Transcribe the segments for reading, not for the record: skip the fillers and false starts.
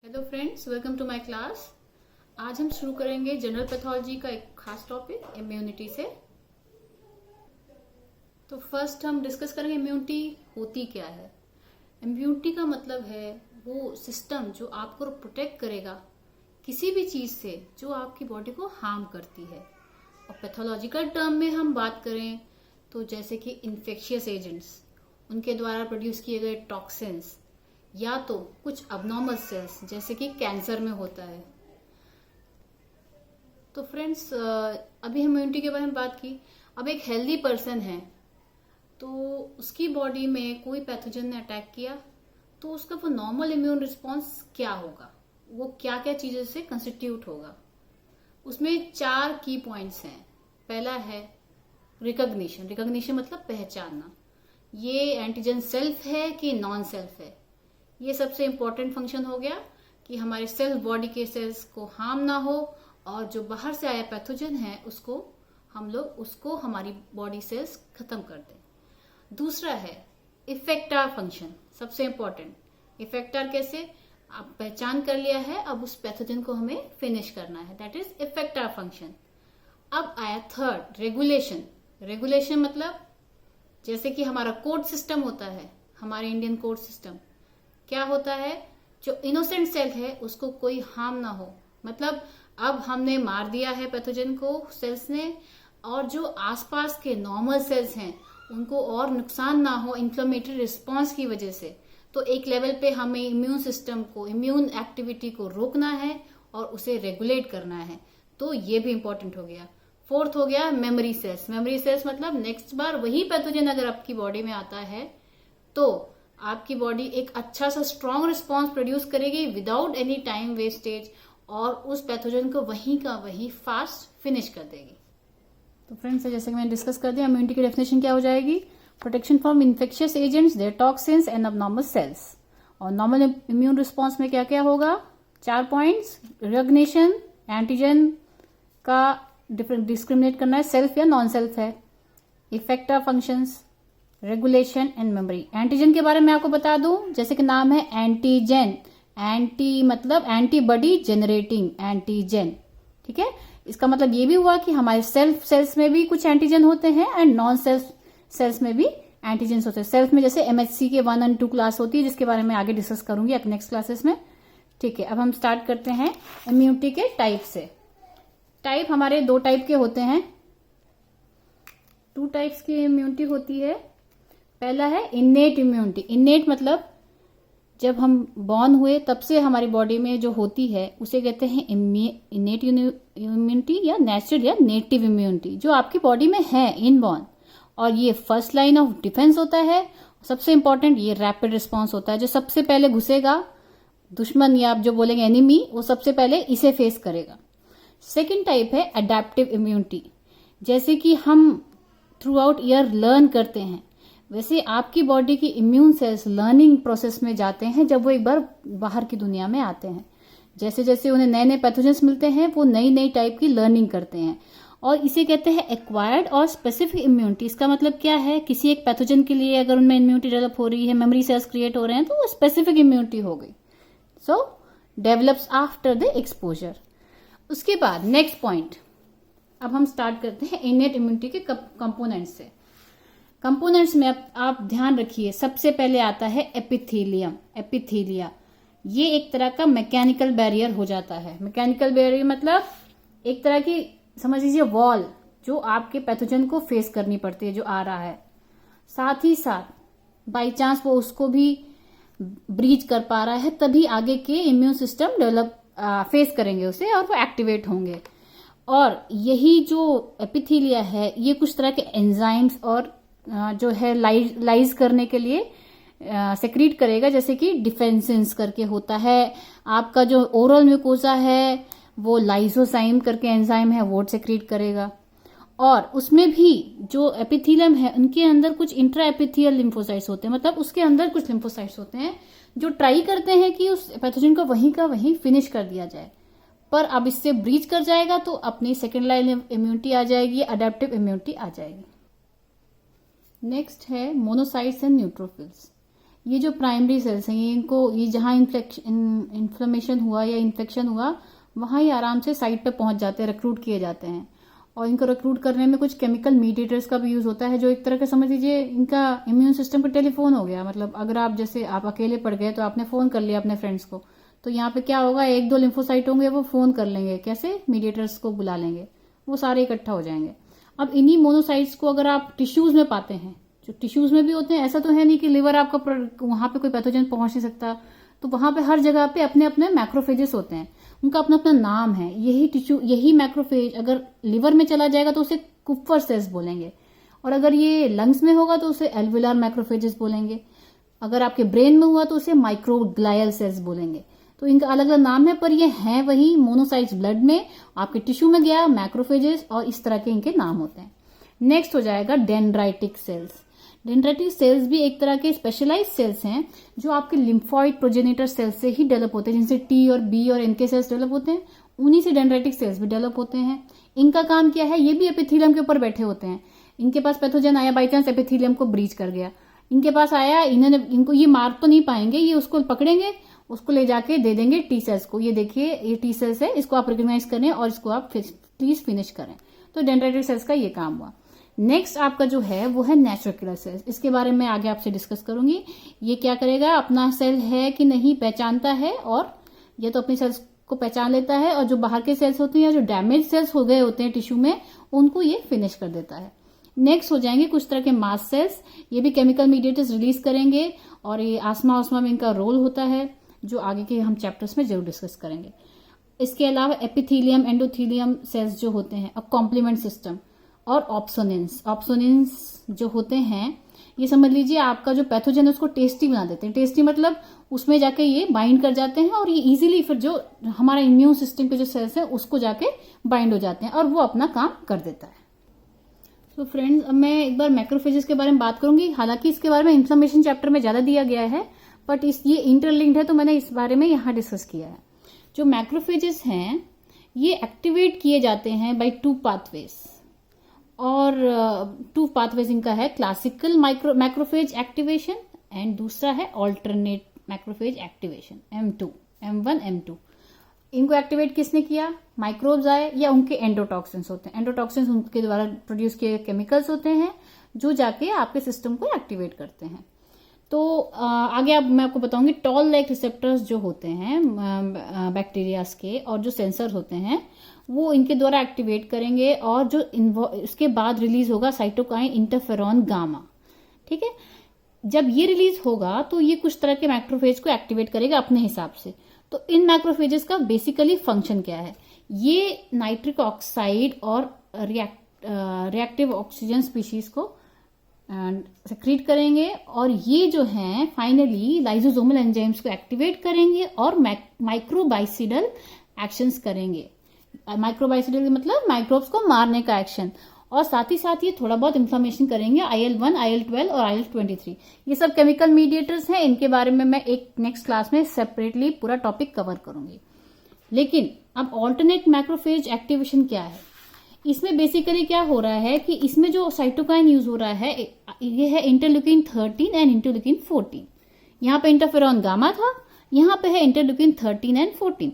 Hello friends, welcome to my class. आज हम शुरू करेंगे जनरल पैथोलॉजी का एक खास टॉपिक इम्यूनिटी से। तो फर्स्ट हम डिस्कस करेंगे इम्यूनिटी होती क्या है। इम्यूनिटी का मतलब है वो सिस्टम जो आपको प्रोटेक्ट करेगा किसी भी चीज से जो आपकी बॉडी को हार्म करती है। और पैथोलॉजिकल टर्म में हम बात करें तो जैसे कि इन्फेक्शियस एजेंट्स, उनके द्वारा प्रोड्यूस किए गए टॉक्सिन्स, या तो कुछ अबनॉर्मल सेल्स जैसे कि कैंसर में होता है। तो फ्रेंड्स, अभी हम इम्यूनिटी के बारे में बात की। अब एक हेल्दी पर्सन है तो उसकी बॉडी में कोई पैथोजन ने अटैक किया तो उसका वो नॉर्मल इम्यून रिस्पॉन्स क्या होगा, वो क्या क्या चीजों से कंस्टिट्यूट होगा। उसमें 4 की पॉइंट्स हैं। पहला है रिकॉग्निशन। रिकॉग्निशन मतलब पहचानना, ये एंटीजन सेल्फ है कि नॉन सेल्फ है। ये सबसे इंपॉर्टेंट फंक्शन हो गया कि हमारे सेल्फ बॉडी के सेल्स को हार्म ना हो और जो बाहर से आया पैथोजन है उसको हम लोग उसको हमारी बॉडी सेल्स खत्म कर दें। दूसरा है इफेक्टर फंक्शन, सबसे इंपॉर्टेंट। इफेक्टर कैसे, आप पहचान कर लिया है, अब उस पैथोजन को हमें फिनिश करना है, दैट इज इफेक्टर फंक्शन। अब आया थर्ड रेगुलेशन। रेगुलेशन मतलब जैसे कि हमारा कोर्ट सिस्टम होता है, हमारे इंडियन कोर्ट सिस्टम क्या होता है, जो इनोसेंट सेल है उसको कोई हार्म ना हो। मतलब अब हमने मार दिया है पैथोजन को सेल्स ने, और जो आसपास के नॉर्मल सेल्स हैं उनको और नुकसान ना हो इन्फ्लेमेटरी रिस्पॉन्स की वजह से। तो एक लेवल पे हमें इम्यून सिस्टम को, इम्यून एक्टिविटी को रोकना है और उसे रेगुलेट करना है। तो ये भी इंपॉर्टेंट हो गया। फोर्थ हो गया मेमोरी सेल्स। मेमोरी सेल्स मतलब नेक्स्ट बार वही पैथोजन अगर आपकी बॉडी में आता है तो आपकी बॉडी एक अच्छा सा स्ट्रॉन्ग रिस्पॉन्स प्रोड्यूस करेगी विदाउट एनी टाइम वेस्टेज, और उस पैथोजन को वहीं का वहीं फास्ट फिनिश कर देगी। तो फ्रेंड्स, जैसे कि मैंने डिस्कस कर दिया, इम्यूनिटी की डेफिनेशन क्या हो जाएगी, protection from infectious agents, their toxins and abnormal cells. और नॉर्मल इम्यून रिस्पॉन्स में क्या क्या होगा, 4 पॉइंट्स। रिकॉग्निशन, एंटीजन का डिस्क्रिमिनेट करना है सेल्फ या नॉन सेल्फ है। Effector functions, regulation and memory. Antigen के बारे में आपको बता दूं, जैसे कि नाम है एंटीजन। एंटी मतलब एंटीबॉडी जनरेटिंग एंटीजन, ठीक है। इसका मतलब ये भी हुआ कि हमारे सेल्फ सेल्स में भी कुछ एंटीजन होते हैं एंड नॉन सेल्फ सेल्स में भी एंटीजन होते हैं। सेल्फ में जैसे MHC के 1 और 2 क्लास होती है, जिसके बारे में आगे डिस्कस करूंगी नेक्स्ट क्लासेस में, ठीक है। अब हम स्टार्ट करते हैं इम्यूनिटी के टाइप से। टाइप हमारे 2 टाइप के होते हैं, 2 टाइप्स की इम्यूनिटी होती है। पहला है इन्नेट इम्यूनिटी। इन्नेट मतलब जब हम बॉर्न हुए तब से हमारी बॉडी में जो होती है उसे कहते हैं इन्नेट इम्यूनिटी या नेचुरल या नेटिव इम्यूनिटी, जो आपकी बॉडी में है इनबॉर्न। और ये फर्स्ट लाइन ऑफ डिफेंस होता है। सबसे इंपॉर्टेंट ये रैपिड रिस्पॉन्स होता है, जो सबसे पहले घुसेगा दुश्मन या आप जो बोलेंगे एनिमी, वो सबसे पहले इसे फेस करेगा। सेकेंड टाइप है अडेप्टिव इम्यूनिटी। जैसे कि हम थ्रू आउट ईयर लर्न करते हैं, वैसे आपकी बॉडी की इम्यून सेल्स लर्निंग प्रोसेस में जाते हैं जब वो एक बार बाहर की दुनिया में आते हैं। जैसे जैसे उन्हें नए नए पैथोजेंस मिलते हैं वो नई नई टाइप की लर्निंग करते हैं, और इसे कहते हैं एक्वायर्ड और स्पेसिफिक इम्यूनिटी। इसका मतलब क्या है, किसी एक पैथोजन के लिए अगर उनमें इम्यूनिटी डेवलप हो रही है, मेमोरी सेल्स क्रिएट हो रहे हैं, तो वो स्पेसिफिक इम्यूनिटी हो गई। सो डेवलप्स आफ्टर द एक्सपोजर। उसके बाद नेक्स्ट पॉइंट, अब हम स्टार्ट करते हैं इनेट इम्यूनिटी के कंपोनेंट्स से। कंपोनेंट्स में आप ध्यान रखिए, सबसे पहले आता है एपिथेलियम, एपिथेलिया। ये एक तरह का मैकेनिकल बैरियर हो जाता है। मैकेनिकल बैरियर मतलब एक तरह की समझ लीजिए वॉल, जो आपके पैथोजन को फेस करनी पड़ती है जो आ रहा है। साथ ही साथ बाई चांस वो उसको भी ब्रीच कर पा रहा है, तभी आगे के इम्यून सिस्टम डेवलप फेस करेंगे उसे और वो एक्टिवेट होंगे। और यही जो एपिथेलिया है ये कुछ तरह के एंजाइम्स और जो है लाइज करने के लिए सेक्रीट करेगा, जैसे कि डिफेंसिन्स करके होता है। आपका जो ओरल म्यूकोसा है वो लाइसोसाइम करके एंजाइम है, वो सेक्रीट करेगा। और उसमें भी जो एपिथेलियम है उनके अंदर कुछ इंट्रा एपिथेलियल लिम्फोसाइट्स होते हैं, मतलब उसके अंदर कुछ लिम्फोसाइट्स होते हैं जो ट्राई करते हैं कि उस पैथोजन को वहीं का वहीं फिनिश कर दिया जाए। पर अब इससे ब्रीच कर जाएगा तो अपनी सेकेंड लाइन इम्यूनिटी आ जाएगी, अडेप्टिव इम्यूनिटी आ जाएगी। नेक्स्ट है मोनोसाइट्स एंड न्यूट्रोफिल्स। ये जो प्राइमरी सेल्स हैं ये जहां इन्फ्लेमेशन हुआ या इन्फेक्शन हुआ वहां ये आराम से साइट पे पहुंच जाते हैं, रिक्रूट किए जाते हैं। और इनको रिक्रूट करने में कुछ केमिकल मीडिएटर्स का भी यूज होता है, जो एक तरह का समझ लीजिए इनका इम्यून सिस्टम का टेलीफोन हो गया। मतलब अगर आप जैसे आप अकेले पड़ गए तो आपने फोन कर लिया अपने फ्रेंड्स को, तो यहाँ पे क्या होगा, 1-2 लिम्फोसाइट होंगे, वो फोन कर लेंगे, कैसे, मीडिएटर्स को बुला लेंगे, वो सारे इकट्ठा हो जाएंगे। अब इन्हीं मोनोसाइट्स को अगर आप टिश्यूज में पाते हैं, जो टिश्यूज में भी होते हैं, ऐसा तो है नहीं कि लिवर आपका वहां पे कोई पैथोजन पहुंच नहीं सकता, तो वहां पे हर जगह पे अपने अपने मैक्रोफेजेस होते हैं, उनका अपना अपना नाम है। यही मैक्रोफेज अगर लिवर में चला जाएगा तो उसे कुप्फर सेल्स बोलेंगे, और अगर ये लंग्स में होगा तो उसे एल्वुलर मैक्रोफेजेस बोलेंगे, अगर आपके ब्रेन में हुआ तो उसे माइक्रोग्लायल सेल्स बोलेंगे। तो इनका अलग अलग नाम है, पर ये हैं वही मोनोसाइट्स। ब्लड में आपके टिश्यू में गया मैक्रोफेजेस, और इस तरह के इनके नाम होते हैं। नेक्स्ट हो जाएगा डेंड्राइटिक सेल्स। डेंड्राइटिक सेल्स भी एक तरह के स्पेशलाइज सेल्स हैं जो आपके लिम्फॉइड प्रोजेनेटर सेल्स से ही डेवलप होते हैं, जिनसे टी और बी और इनके सेल्स डेवलप होते हैं, उन्हीं से डेंड्राइटिक सेल्स भी डेवलप होते हैं। इनका काम क्या है, ये भी एपिथेलियम के ऊपर बैठे होते हैं। इनके पास पैथोजन आया, बाई चांस एपिथेलियम को ब्रीच कर गया, इनके पास आया, इनको ये मार तो नहीं पाएंगे, ये उसको पकड़ेंगे, उसको ले जाके दे देंगे टी सेल्स को, ये देखिए ये टी सेल्स है, इसको आप रिकॉग्नाइज करें और इसको आप प्लीज फिनिश करें। तो डेंड्राइटिक सेल्स का ये काम हुआ। नेक्स्ट आपका जो है वो है नेचुरल किलर सेल्स। इसके बारे में आगे आपसे डिस्कस करूंगी। ये क्या करेगा, अपना सेल है कि नहीं पहचानता है, और ये तो अपनी सेल्स को पहचान लेता है, और जो बाहर के सेल्स होते हैं, जो डैमेज सेल्स हो गए होते हैं टिश्यू में, उनको ये फिनिश कर देता है। नेक्स्ट हो जाएंगे कुछ तरह के मास्ट सेल्स। ये भी केमिकल मीडिएटर्स रिलीज करेंगे, और ये आस्मा में इनका रोल होता है, जो आगे के हम चैप्टर्स में जरूर डिस्कस करेंगे। इसके अलावा एपिथेलियम, एंडोथेलियम सेल्स जो होते हैं, अब कॉम्प्लीमेंट सिस्टम, और ऑप्सोनिन्स जो होते हैं, ये समझ लीजिए आपका जो पैथोजन है उसको टेस्टी बना देते हैं। टेस्टी मतलब उसमें जाके ये बाइंड कर जाते हैं, और ये इजीली फिर जो हमारा इम्यून सिस्टम के जो सेल्स हैं उसको जाके बाइंड हो जाते हैं, और वो अपना काम कर देता है। तो फ्रेंड्स, अब मैं एक बार मैक्रोफेजेस के बारे में बात करूंगी। हालांकि इसके बारे में इन्फ्लेमेशन चैप्टर में ज्यादा दिया गया है, बट ये इंटरलिंक्ड है, तो मैंने इस बारे में यहाँ डिस्कस किया है। जो मैक्रोफेजेस हैं ये एक्टिवेट किए जाते हैं बाय 2 पाथवेज, और 2 पाथवेज इनका है, क्लासिकल मैक्रोफेज एक्टिवेशन एंड दूसरा है alternate macrophage activation, M1 M2। इनको एक्टिवेट किसने किया, माइक्रोब्स आए या उनके एंडोटॉक्सिन्स होते हैं। एंडोटॉक्सिन्स उनके द्वारा प्रोड्यूस किए केमिकल्स होते हैं जो जाके आपके सिस्टम को एक्टिवेट करते हैं। तो आगे मैं आपको बताऊंगी टॉल लाइक रिसेप्टर्स जो होते हैं बैक्टीरियाज के, और जो सेंसर होते हैं वो इनके द्वारा एक्टिवेट करेंगे, और जो इसके बाद रिलीज होगा साइटोकाइन इंटरफेरॉन गामा। ठीक है, जब ये रिलीज होगा तो ये कुछ तरह के मैक्रोफेज को एक्टिवेट करेगा अपने हिसाब से। तो इन मैक्रोफेजेस का बेसिकली फंक्शन क्या है, ये नाइट्रिक ऑक्साइड और रिएक्टिव ऑक्सीजन स्पीशीज को सेक्रीट करेंगे, और ये जो हैं फाइनली लाइसोसोमल एंजाइम्स को एक्टिवेट करेंगे और माइक्रोबाइसिडल एक्शंस करेंगे। माइक्रोबाइसिडल मतलब माइक्रोब्स को मारने का एक्शन, और साथ ही साथ ये थोड़ा बहुत इन्फ्लेमेशन करेंगे। IL-1, IL-12 और IL-23 ये सब केमिकल मीडिएटर्स हैं। इनके बारे में मैं एक नेक्स्ट क्लास में सेपरेटली पूरा टॉपिक कवर करूंगी। लेकिन अब ऑल्टरनेट मैक्रोफेज एक्टिवेशन क्या है, इसमें बेसिकली क्या हो रहा है कि इसमें जो साइटोकाइन यूज हो रहा है ये है इंटरल्यूकिन 13 एंड इंटरल्यूकिन 14। यहाँ पे इंटरफेरॉन गामा था, यहाँ पे है इंटरल्यूकिन 13 एंड 14।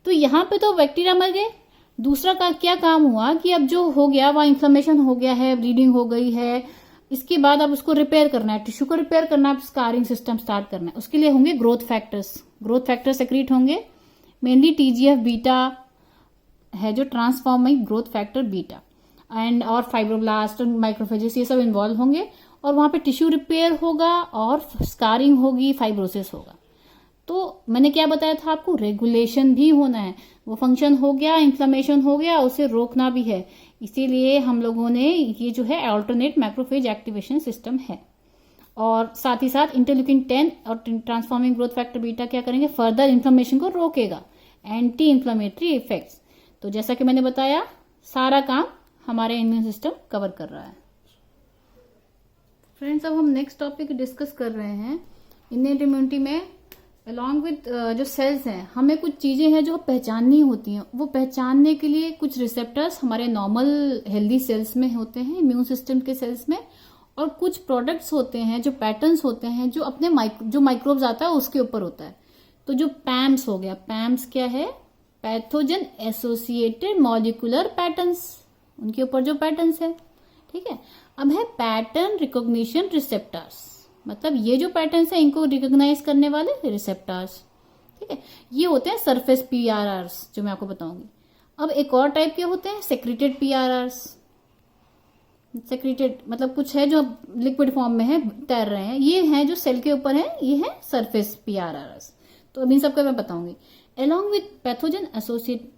तो यहाँ पे तो बैक्टीरिया मर गए। दूसरा का क्या काम हुआ कि अब जो हो गया वहां इन्फ्लेमेशन हो गया है, ब्लीडिंग हो गई है, इसके बाद अब उसको रिपेयर करना है, टिश्यू को रिपेयर करना है, स्कारिंग सिस्टम स्टार्ट करना है। उसके लिए होंगे ग्रोथ फैक्टर्स सेक्रीट होंगे, मेनली TGF बीटा है जो transforming growth factor beta, and और फाइब्रोब्लास्ट और माइक्रोफेजेस ये सब इन्वॉल्व होंगे, और वहां पे टिश्यू रिपेयर होगा और स्कारिंग होगी, फाइब्रोसिस होगा। तो मैंने क्या बताया था आपको, रेगुलेशन भी होना है। वो फंक्शन हो गया, इन्फ्लेमेशन हो गया, उसे रोकना भी है। इसीलिए हम लोगों ने ये जो है अल्टरनेट मैक्रोफेज एक्टिवेशन सिस्टम है। और साथ ही साथ इंटरल्यूकिन 10 और ट्रांसफॉर्मिंग ग्रोथ फैक्टर बीटा क्या करेंगे, फर्दर इन्फ्लेमेशन को रोकेगा, एंटी इन्फ्लेमेटरी इफेक्ट्स। तो जैसा कि मैंने बताया सारा काम हमारे इम्यून सिस्टम कवर कर रहा है। फ्रेंड्स, अब हम नेक्स्ट टॉपिक डिस्कस कर रहे हैं। इनेट इम्यूनिटी में अलॉन्ग विद जो सेल्स हैं, हमें कुछ चीजें हैं जो पहचाननी होती हैं। वो पहचानने के लिए कुछ रिसेप्टर्स हमारे नॉर्मल हेल्दी सेल्स में होते हैं, इम्यून सिस्टम के सेल्स में, और कुछ प्रोडक्ट्स होते हैं, जो पैटर्न्स होते हैं, जो अपने जो माइक्रोब्स आता है उसके ऊपर होता है। तो जो पैम्स हो गया, पैम्स क्या है, पैथोजन एसोसिएटेड मॉलिक्यूलर पैटर्न्स, उनके ऊपर जो पैटर्न्स है, ठीक है। अब है पैटर्न रिकॉग्निशन रिसेप्टर्स, मतलब ये जो पैटर्न्स है इनको रिकॉग्नाइज करने वाले रिसेप्टर्स, ठीक है। ये होते हैं सरफेस पीआरआर्स, जो मैं आपको बताऊंगी। अब एक और टाइप के होते हैं सेक्रेटेड पीआरआर्स। सेक्रेटेड मतलब कुछ है जो लिक्विड फॉर्म में है, तैर रहे हैं, ये हैं जो सेल के ऊपर है, ये है सरफेस पीआरआर्स। तो अब इन सबका मैं बताऊंगी। Along with pathogen associated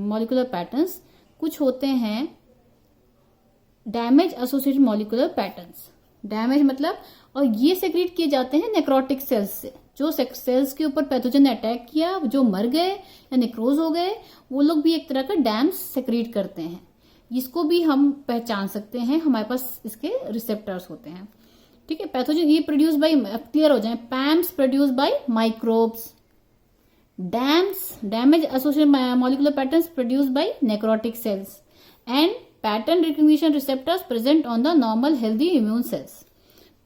molecular patterns, कुछ होते हैं damage associated molecular patterns. Damage मतलब, और ये सेक्रेट किए जाते हैं नेक्रोटिक सेल्स से, जो सेल्स के ऊपर पैथोजन ने अटैक किया, जो मर गए या नेक्रोज हो गए, वो लोग भी एक तरह का डैम्स सेक्रेट करते हैं। इसको भी हम पहचान सकते हैं, हमारे पास इसके रिसेप्टर्स होते हैं, ठीक है। पैथोजन ये प्रोड्यूस बाय, क्लियर हो जाए, PAMPs produce by microbes, damage associated molecular patterns produced by necrotic cells, and pattern recognition receptors present on the normal healthy immune cells.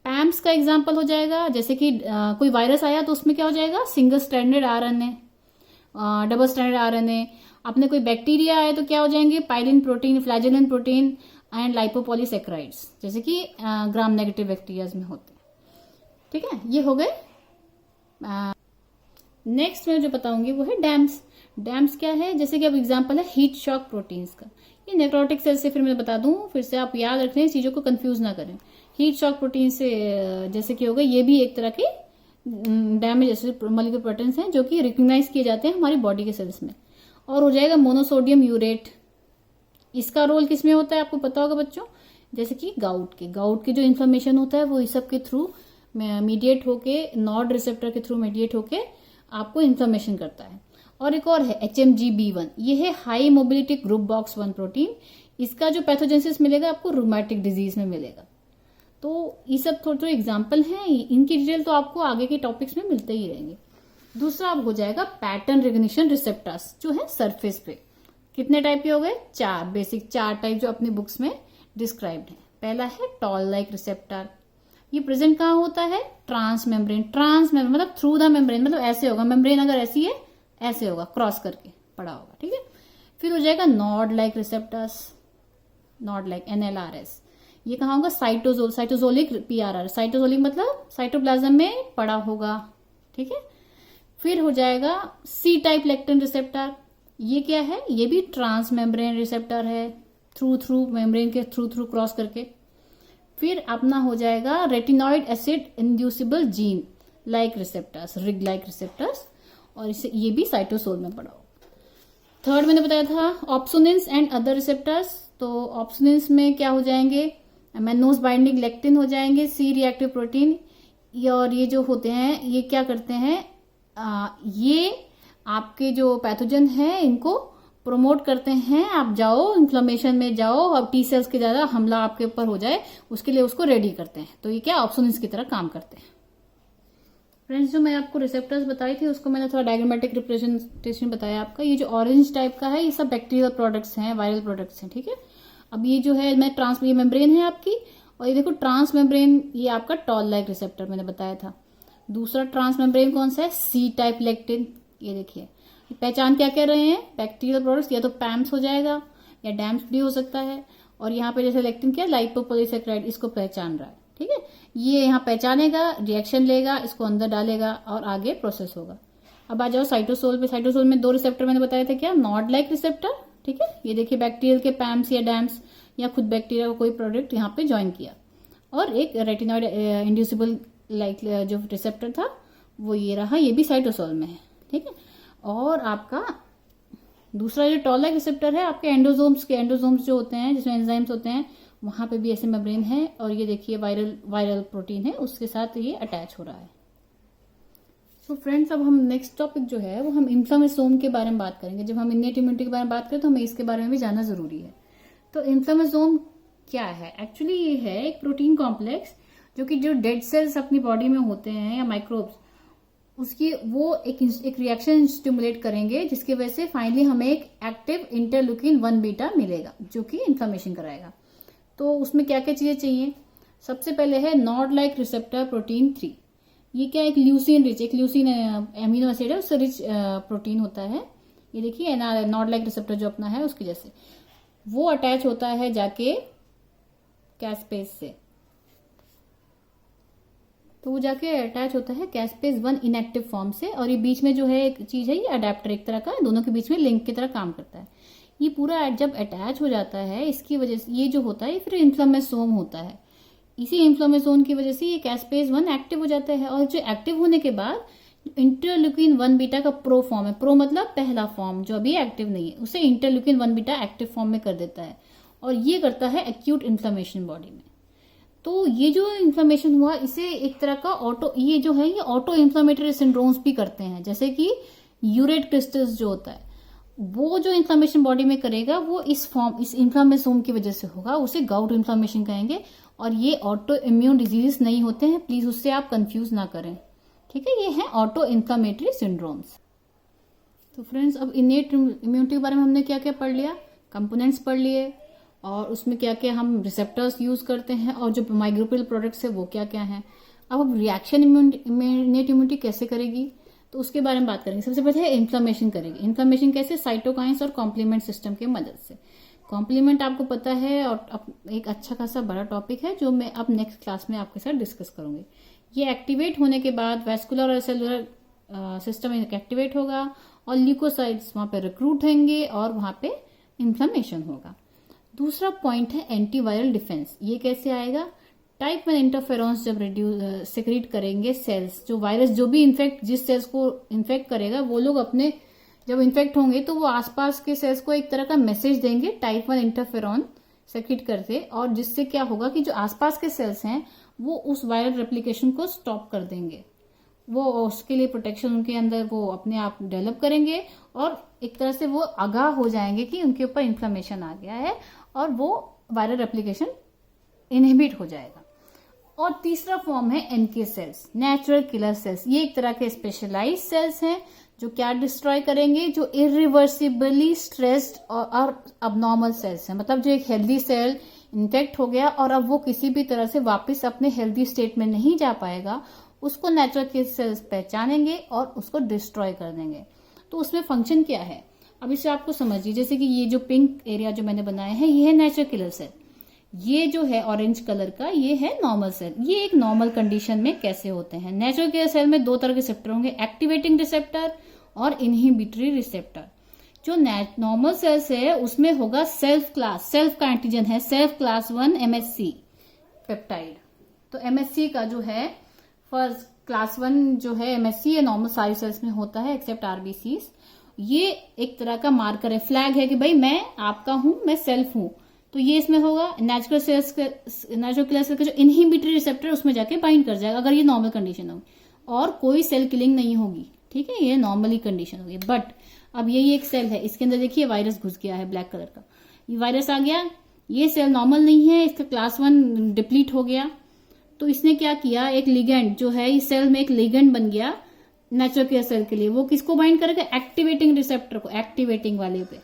PAMPs का एग्जांपल हो जाएगा, जैसे कि कोई वायरस आया तो उसमें क्या हो जाएगा, single stranded RNA, double stranded RNA. अपने कोई बैक्टीरिया आए तो क्या हो जाएंगे, पाइलिन प्रोटीन, फ्लैजेलन प्रोटीन एंड लाइपोपॉलीसेक्राइड्स, जैसे कि ग्राम नेगेटिव बैक्टीरिया में होते हैं, ठीक है। ये हो गए। नेक्स्ट मैं जो बताऊंगी वो है डैम्स। डैम्स क्या है, जैसे कि अब एग्जांपल है हीट शॉक प्रोटीन्स का। ये नेक्रोटिक सेल से, फिर मैं बता दूं, फिर से आप याद रखें, इस चीजों को कंफ्यूज ना करें। हीट शॉक प्रोटीन से जैसे कि हो गए, ये भी एक तरह के डैमेज एसोसिएटेड मॉलिक्यूलर प्रोटीन्स हैं जो कि रिकग्नाइज किए जाते हैं हमारी बॉडी के सेल्स में। और हो जाएगा मोनोसोडियम यूरेट। इसका रोल किसमें होता है आपको पता होगा बच्चों, जैसे कि गाउट के जो इन्फ्लेमेशन होता है वो इस सब के थ्रू मीडिएट होके, नॉड रिसेप्टर के थ्रू मीडिएट होके आपको इन्फ्लेमेशन करता है। और एक और है HMGB1, ये है high mobility group box 1 protein. इसका जो पैथोजेनेसिस मिलेगा आपको रूमेटिक डिजीज में मिलेगा। तो ये सब थोड़े एग्जाम्पल हैं, इनकी डिटेल तो आपको आगे के टॉपिक्स में मिलते ही रहेंगे। दूसरा अब हो जाएगा पैटर्न रिकग्निशन रिसेप्टर्स, जो है सरफेस पे। कितने टाइप के हो गए, 4 बेसिक, 4 टाइप जो अपनी बुक्स में डिस्क्राइब्ड है। पहला है टॉल लाइक रिसेप्टर, ये प्रेजेंट कहाँ होता है, ट्रांस मेम्ब्रेन मतलब थ्रू द मेम्ब्रेन, मतलब ऐसे होगा, मेम्ब्रेन अगर ऐसी है ऐसे होगा, क्रॉस करके पड़ा होगा, ठीक है। फिर हो जाएगा NOD like receptors, NOD like NLRS, ये कहाँ होगा, साइटोजोलिक PRR, साइटोजोलिक मतलब साइटोप्लाज्म में पड़ा होगा, ठीक है। फिर हो जाएगा C टाइप लेक्टिन रिसेप्टर, ये क्या है, ये भी ट्रांस मेम्ब्रेन रिसेप्टर है, थ्रू मेम्ब्रेन के थ्रू क्रॉस करके। फिर अपना हो जाएगा retinoid acid inducible gene like receptors, rig like receptors, और इसे ये भी साइटोसोल में पड़ा हो। थर्ड मैंने बताया था ऑप्सोनिन्स एंड अदर रिसेप्टर्स, तो ऑप्सोनिन्स में क्या हो जाएंगे, मैनोस बाइंडिंग लेक्टिन हो जाएंगे, C रिएक्टिव प्रोटीन। और ये जो होते हैं ये क्या करते हैं, ये आपके जो पैथोजन है इनको प्रोमोट करते हैं, आप जाओ इन्फ्लेमेशन में जाओ, अब T सेल्स के ज्यादा हमला आपके ऊपर हो जाए उसके लिए उसको रेडी करते हैं। तो ये क्या ऑप्सोनिन्स की तरह काम करते हैं। फ्रेंड्स, जो मैं आपको रिसेप्टर्स बताई थी उसको मैंने थोड़ा डायग्रामेटिक रिप्रेजेंटेशन बताया आपका। ये जो ऑरेंज टाइप का है ये सब बैक्टीरियल प्रोडक्ट्स हैं, वायरल प्रोडक्ट्स हैं, ठीक है। अब ये जो है ये मेम्ब्रेन है आपकी, और ये देखो ट्रांस मेम्ब्रेन, ये आपका टॉल लाइक रिसेप्टर मैंने बताया था। दूसरा ट्रांस मेम्ब्रेन कौन सा है, C टाइप लेक्टिन, ये देखिए। पहचान क्या कह रहे हैं, बैक्टीरियल प्रोडक्ट्स, या तो पैम्स हो जाएगा या डैम्स भी हो सकता है। और यहाँ पे जैसे लेक्टिन क्या, लाइपोपॉलीसेक्राइड, इसको पहचान रहा है, ठीक है। ये यहाँ पहचानेगा, रिएक्शन लेगा, इसको अंदर डालेगा और आगे प्रोसेस होगा। अब आ जाओ साइटोसोल पे। साइटोसोल में 2 रिसेप्टर मैंने बताया था, क्या, नॉड लाइक रिसेप्टर, ठीक है। ये देखिए बैक्टीरियल के पैम्स या डैम्स, या खुद बैक्टीरिया का कोई प्रोडक्ट यहाँ पे ज्वाइन किया। और एक रेटिनॉइड इंड्यूसिबल लाइक जो रिसेप्टर था वो ये रहा, ये भी साइटोसोल में है, ठीक है। और आपका दूसरा जो टॉल लाइक रिसेप्टर है आपके एंडोसोम्स जो होते हैं, जिसमें एंजाइम्स होते हैं, वहां पे भी ऐसे मेम्ब्रेन है। और ये देखिए वायरल प्रोटीन है, उसके साथ ये अटैच हो रहा है। सो फ्रेंड्स, अब हम नेक्स्ट टॉपिक जो है वो हम इन्फ्लेमेसोम के बारे में बात करेंगे। जब हम इन्नेट इम्यूनिटी के बारे में बात करें तो हमें इसके बारे में भी जानना जरूरी है। तो इन्फ्लेमेसोम क्या है, एक्चुअली ये है एक प्रोटीन कॉम्प्लेक्स जो कि जो डेड सेल्स अपनी बॉडी में होते हैं या माइक्रोब्स, उसकी वो एक रिएक्शन स्टिमुलेट करेंगे, जिसकी वजह से फाइनली हमें एक एक्टिव इंटरल्यूकिन 1 बीटा मिलेगा जो कि इन्फ्लेमेशन कराएगा। तो उसमें क्या क्या चीजें चाहिए, सबसे पहले है नॉड लाइक रिसेप्टर प्रोटीन 3। ये क्या, एक ल्यूसीन रिच, एक ल्यूसीन एमिनो एसिड है, उससे रिच प्रोटीन होता है। ये देखिए नॉड लाइक रिसेप्टर जो अपना है उसके जैसे, वो अटैच होता है जाके कैस्पेज से, तो वो जाके अटैच होता है कैस्पेज 1 इनएक्टिव फॉर्म से। और ये बीच में जो है एक चीज है, ये अडेप्टर एक तरह का, दोनों के बीच में लिंक की तरह काम करता है। ये पूरा जब अटैच हो जाता है, इसकी वजह से ये जो होता है फिर इन्फ्लेमेसोम होता है। इसी इन्फ्लेमेसोम की वजह से ये कैस्पेज 1 एक्टिव हो जाता है। और जो एक्टिव होने के बाद इंटरल्यूकिन 1 बीटा का प्रो फॉर्म है, प्रो मतलब पहला फॉर्म जो अभी एक्टिव नहीं है, उसे इंटरल्यूकिन 1 बीटा एक्टिव फॉर्म में कर देता है। और ये करता है एक्यूट इन्फ्लेमेशन बॉडी में। तो ये जो इन्फ्लेमेशन हुआ, इसे एक तरह का ये जो है ये ऑटो इन्फ्लेमेटरी सिंड्रोम्स भी करते हैं। जैसे कि यूरेट क्रिस्टल्स जो होता है, वो जो इन्फ्लेमेशन बॉडी में करेगा वो इस इन्फ्लेमेसोम की वजह से होगा, उसे गाउट इन्फ्लेमेशन कहेंगे। और ये ऑटो इम्यून डिजीज नहीं होते हैं, प्लीज उससे आप कंफ्यूज ना करें, ठीक है। ये है ऑटो इन्फ्लेमेटरी सिंड्रोम्स। तो फ्रेंड्स, अब इनेट इम्यूनिटी के बारे में हमने क्या क्या पढ़ लिया, कंपोनेंट्स पढ़ लिए, और उसमें क्या क्या हम रिसेप्टर्स यूज करते हैं, और जो माइक्रोबियल प्रोडक्ट्स है वो क्या क्या हैं। अब रिएक्शन इनेट इम्यूनिटी कैसे करेगी, तो उसके बारे में बात करेंगे। सबसे पहले है इन्फ्लेमेशन करेगी। इन्फ्लेमेशन कैसे, साइटोकाइंस और कॉम्प्लीमेंट सिस्टम की मदद से। कॉम्प्लीमेंट आपको पता है, और एक अच्छा खासा बड़ा टॉपिक है जो मैं अब नेक्स्ट क्लास में आपके साथ डिस्कस करूंगी। ये एक्टिवेट होने के बाद वैस्कुलर और सेलुलर सिस्टम एक्टिवेट होगा, और ल्यूकोसाइड्स वहां पे रिक्रूट होंगे, और वहां पे इन्फ्लेमेशन होगा। दूसरा पॉइंट है एंटीवायरल डिफेंस। ये कैसे आएगा, टाइप 1 इंटरफेरॉन्स जब सिक्रीट करेंगे सेल्स, जो वायरस जो भी जिस सेल्स को इन्फेक्ट करेगा, वो लोग अपने जब इन्फेक्ट होंगे तो वो आसपास के सेल्स को एक तरह का मैसेज देंगे टाइप 1 इंटरफेरॉन सेक्रीट करके, और जिससे क्या होगा कि जो आसपास के सेल्स हैं वो उस वायरल रेप्लिकेशन को स्टॉप कर देंगे। वो उसके लिए प्रोटेक्शन उनके अंदर वो अपने आप डेवलप करेंगे, और एक तरह से वो आगाह हो जाएंगे कि उनके ऊपर इन्फ्लेमेशन आ गया है, और वो वायरल रेप्लिकेशन इनहिबिट हो जाएगा। और तीसरा फॉर्म है NK cells, natural killer cells. ये एक तरह के स्पेशलाइज्ड सेल्स हैं जो क्या डिस्ट्रॉय करेंगे, जो इरिवर्सिबली स्ट्रेस्ड और अबनॉर्मल सेल्स हैं। मतलब जो एक हेल्दी सेल इन्फेक्ट हो गया और अब वो किसी भी तरह से वापस अपने हेल्दी स्टेट में नहीं जा पाएगा, उसको नेचुरल किलर सेल्स पहचानेंगे और उसको डिस्ट्रॉय कर देंगे। तो उसमें फंक्शन क्या है, अब इसे आपको समझिए। जैसे कि ये जो पिंक एरिया जो मैंने बनाया है, ये है नेचुरल किलर सेल। ये जो है ऑरेंज कलर का, ये है नॉर्मल सेल। ये एक नॉर्मल कंडीशन में कैसे होते हैं। नेचुरल किलर सेल में दो तरह के रिसेप्टर होंगे, एक्टिवेटिंग रिसेप्टर और इनहिबिटरी रिसेप्टर। जो नॉर्मल सेल्स है उसमें होगा सेल्फ का एंटीजन है सेल्फ क्लास 1 MHC पेप्टाइड। तो MHC का जो है फर्स्ट क्लास 1 जो है MHC, ये नॉर्मल सारी सेल्स में होता है एक्सेप्ट RBCs। ये एक तरह का मार्कर है, फ्लैग है कि भाई मैं आपका हूं, मैं सेल्फ हूं। तो ये इसमें होगा नेचुरल किलर सेल का जो इनहिबिटरी रिसेप्टर उसमें जाके बाइंड कर जाएगा अगर ये नॉर्मल कंडीशन होगी, और कोई सेल किलिंग नहीं होगी, ठीक है। ये नॉर्मली कंडीशन होगी। बट अब यही एक सेल है, इसके अंदर देखिए वायरस घुस गया है ब्लैक कलर का, ये वायरस आ गया, ये सेल नॉर्मल नहीं है, इसका क्लास 1 डिप्लीट हो गया। तो इसने क्या किया, एक लिगेंड जो है इस सेल में एक लिगेंड बन गया नेचुरल किलर सेल के लिए। वो किसको बाइंड करेगा, एक्टिवेटिंग रिसेप्टर को, एक्टिवेटिंग वाले पे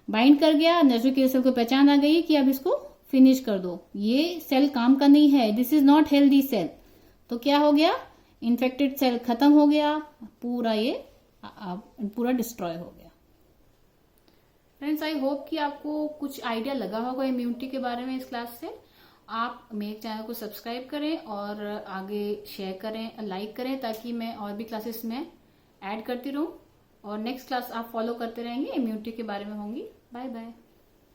बाइंड कर गया। नेचुरल किलर सेल को पहचान आ गई कि अब इसको फिनिश कर दो, ये सेल काम का नहीं है, this is not healthy cell. तो क्या हो गया, इन्फेक्टेड सेल खत्म हो गया, पूरा ये पूरा डिस्ट्रॉय हो गया। फ्रेंड्स, आई होप कि आपको कुछ आइडिया लगा होगा इम्यूनिटी के बारे में इस क्लास से। आप मेरे चैनल को सब्सक्राइब करें और आगे शेयर करें, लाइक करें, ताकि मैं और भी क्लासेस में ऐड करती रहूं, और नेक्स्ट क्लास आप फॉलो करते रहेंगे, इम्यूनिटी के बारे में होंगी। Bye bye.